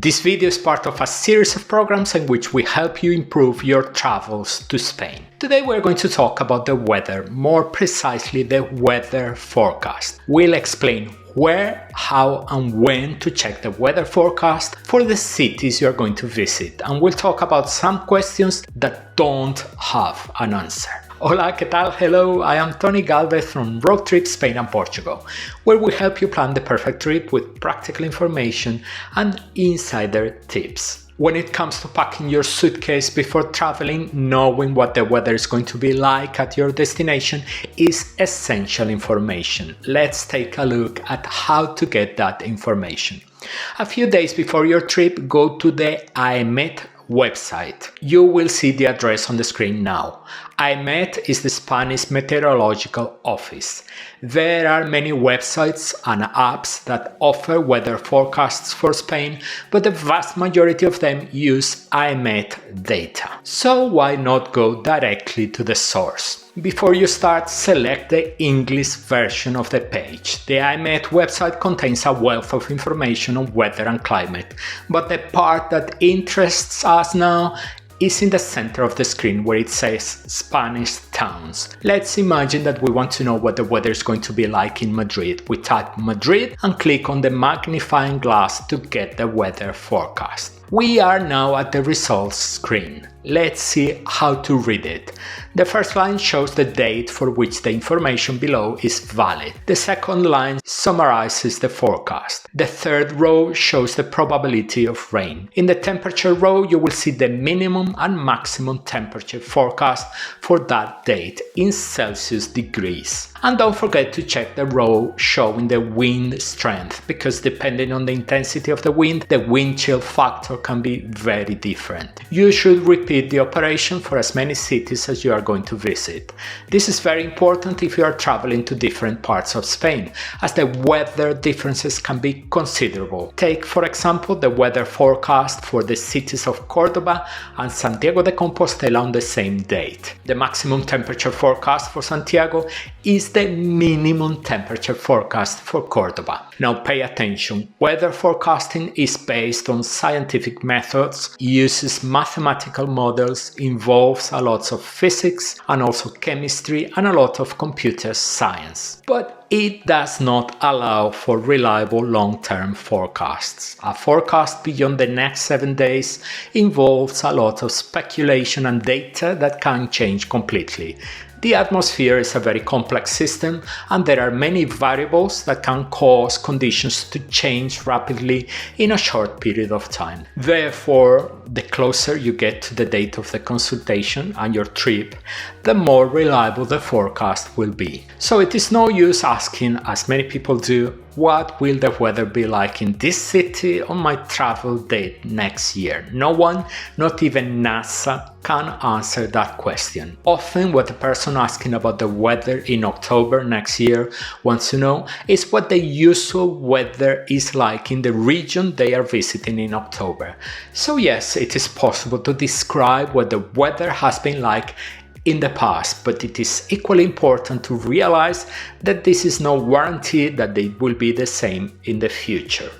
This video is part of a series of programs in which we help you improve your travels to Spain. Today we're going to talk about the weather, more precisely the weather forecast. We'll explain where, how and when to check the weather forecast for the cities you're going to visit, and we'll talk about some questions that don't have an answer. Hola, ¿qué tal? Hello, I am Tony Galvez from Road Trip Spain and Portugal, where we help you plan the perfect trip with practical information and insider tips. When it comes to packing your suitcase before traveling, knowing what the weather is going to be like at your destination is essential information. Let's take a look at how to get that information. A few days before your trip, go to the AEMET website. You will see the address on the screen now. AEMET is the Spanish Meteorological Office. There are many websites and apps that offer weather forecasts for Spain, but the vast majority of them use AEMET data. So why not go directly to the source? Before you start, select the English version of the page. The AEMET website contains a wealth of information on weather and climate, but the part that interests us now is in the center of the screen where it says Spanish towns. Let's imagine that we want to know what the weather is going to be like in Madrid. We type Madrid and click on the magnifying glass to get the weather forecast. We are now at the results screen. Let's see how to read it. The first line shows the date for which the information below is valid. The second line summarizes the forecast. The third row shows the probability of rain. In the temperature row, you will see the minimum and maximum temperature forecast for that date in Celsius degrees. And don't forget to check the row showing the wind strength, because depending on the intensity of the wind chill factor can be very different. You should repeat the operation for as many cities as you are going to visit. This is very important if you are traveling to different parts of Spain, as the weather differences can be considerable. Take, for example, the weather forecast for the cities of Córdoba and Santiago de Compostela on the same date. The maximum temperature forecast for Santiago is the minimum temperature forecast for Córdoba. Now pay attention. Weather forecasting is based on scientific methods, uses mathematical models, involves a lot of physics and also chemistry and a lot of computer science. But it does not allow for reliable long-term forecasts. A forecast beyond the next 7 days involves a lot of speculation and data that can change completely. The atmosphere is a very complex system, and there are many variables that can cause conditions to change rapidly in a short period of time. Therefore, the closer you get to the date of the consultation and your trip, the more reliable the forecast will be. So it is no use asking, as many people do, what will the weather be like in this city on my travel date next year? No one, not even NASA, can answer that question. Often what the person asking about the weather in October next year wants to know is what the usual weather is like in the region they are visiting in October. So yes, it is possible to describe what the weather has been like in the past, but it is equally important to realize that this is no guarantee that they will be the same in the future.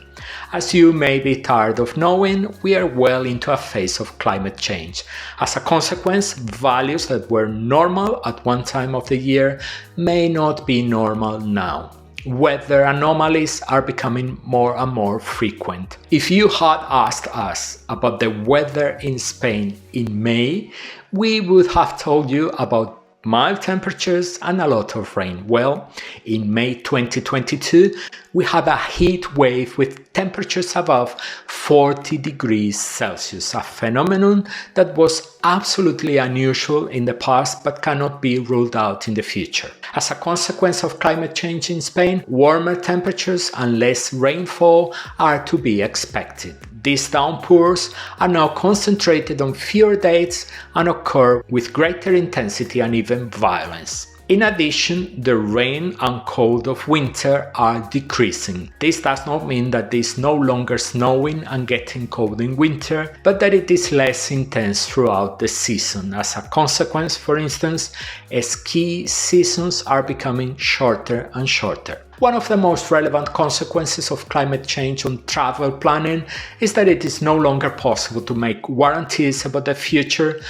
As you may be tired of knowing, we are well into a phase of climate change. As a consequence, values that were normal at one time of the year may not be normal now. Weather anomalies are becoming more and more frequent. If you had asked us about the weather in Spain in May, we would have told you about mild temperatures and a lot of rain. Well, in May 2022, we had a heat wave with temperatures above 40 degrees Celsius, a phenomenon that was absolutely unusual in the past but cannot be ruled out in the future. As a consequence of climate change in Spain, warmer temperatures and less rainfall are to be expected. These downpours are now concentrated on fewer dates and occur with greater intensity and even violence. In addition, the rain and cold of winter are decreasing. This does not mean that it is no longer snowing and getting cold in winter, but that it is less intense throughout the season. As a consequence, for instance, ski seasons are becoming shorter and shorter. One of the most relevant consequences of climate change on travel planning is that it is no longer possible to make guarantees about the future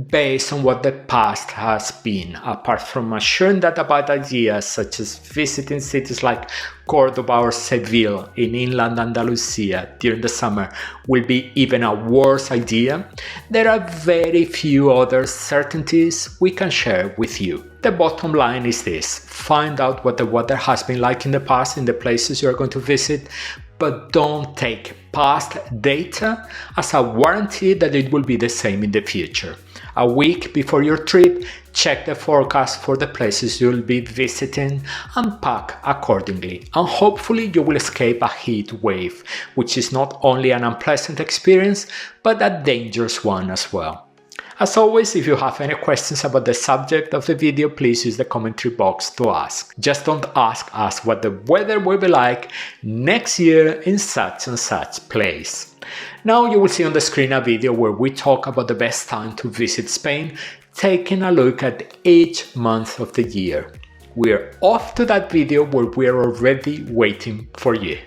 based on what the past has been, apart from assuring that about ideas such as visiting cities like Cordoba or Seville in inland Andalusia during the summer will be even a worse idea. There are very few other certainties we can share with you. The bottom line is this: find out what the weather has been like in the past in the places you are going to visit, but don't take past data as a warranty that it will be the same in the future. A week before your trip, check the forecast for the places you'll be visiting and pack accordingly. And hopefully you will escape a heat wave, which is not only an unpleasant experience, but a dangerous one as well. As always, if you have any questions about the subject of the video, please use the commentary box to ask. Just don't ask us what the weather will be like next year in such and such place. Now you will see on the screen a video where we talk about the best time to visit Spain, taking a look at each month of the year. We're off to that video where we're already waiting for you.